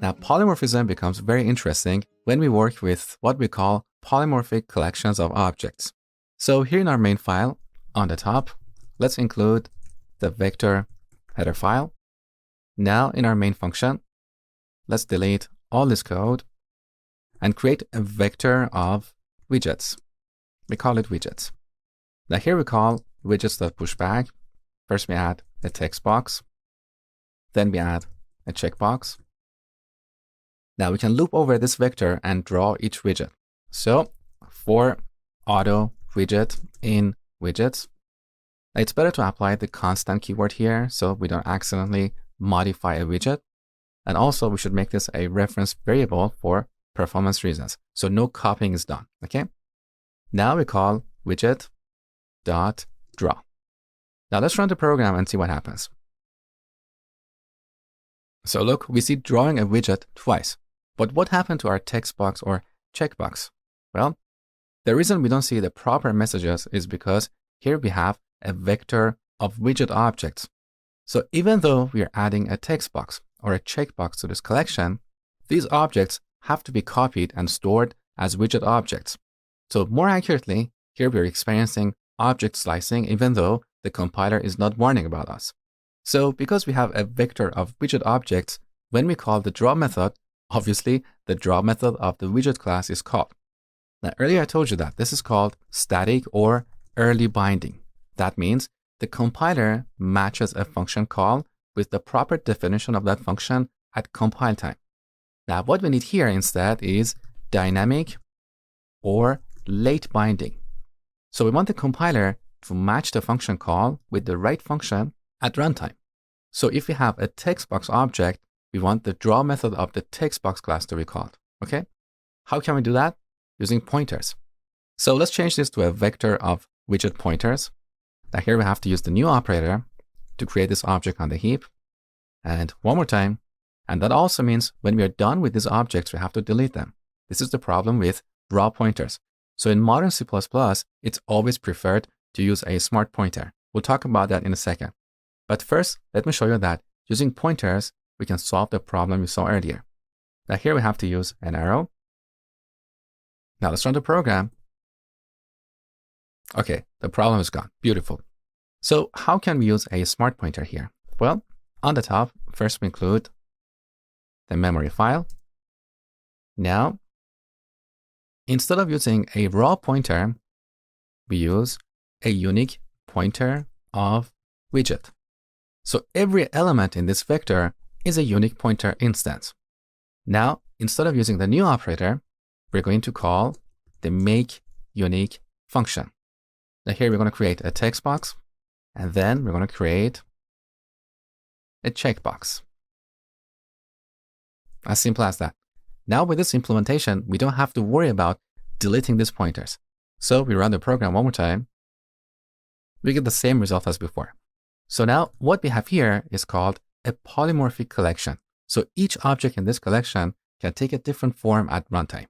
Now, polymorphism becomes very interesting when we work with what we call polymorphic collections of objects. So here in our main file, on the top, let's include the vector header file. Now in our main function, let's delete all this code and create a vector of widgets. We call it widgets. Now here we call widgets.pushback. First we add a text box, then we add a checkbox. Now we can loop over this vector and draw each widget. So for auto widget in widgets, it's better to apply the constant keyword here so we don't accidentally modify a widget. And also we should make this a reference variable for performance reasons. So no copying is done, okay? Now we call widget.draw. Now let's run the program and see what happens. So look, we see drawing a widget twice. But what happened to our text box or checkbox? Well, the reason we don't see the proper messages is because here we have a vector of widget objects. So even though we are adding a text box or a checkbox to this collection, these objects have to be copied and stored as widget objects. So more accurately, here we're experiencing object slicing even though the compiler is not warning about us. So because we have a vector of widget objects, when we call the draw method, obviously the draw method of the widget class is called. Now earlier I told you that this is called static or early binding. That means the compiler matches a function call with the proper definition of that function at compile time. Now what we need here instead is dynamic or late binding. So we want the compiler to match the function call with the right function at runtime. So if we have a text box object, we want the draw method of the text box class to be called, okay? How can we do that? Using pointers. So let's change this to a vector of widget pointers. Now here we have to use the new operator to create this object on the heap. And one more time. And that also means when we are done with these objects, we have to delete them. This is the problem with raw pointers. So in modern C++, it's always preferred to use a smart pointer. We'll talk about that in a second. But first, let me show you that using pointers, we can solve the problem we saw earlier. Now here we have to use an arrow. Now let's run the program. Okay, the problem is gone. Beautiful. So how can we use a smart pointer here? Well, on the top, first we include the memory file. Now, instead of using a raw pointer, we use a unique pointer of widget. So every element in this vector is a unique pointer instance. Now, instead of using the new operator, we're going to call the makeUnique function. Now here we're going to create a text box, and then we're going to create a checkbox. As simple as that. Now with this implementation, we don't have to worry about deleting these pointers. So we run the program one more time. We get the same result as before. So now what we have here is called a polymorphic collection. So each object in this collection can take a different form at runtime.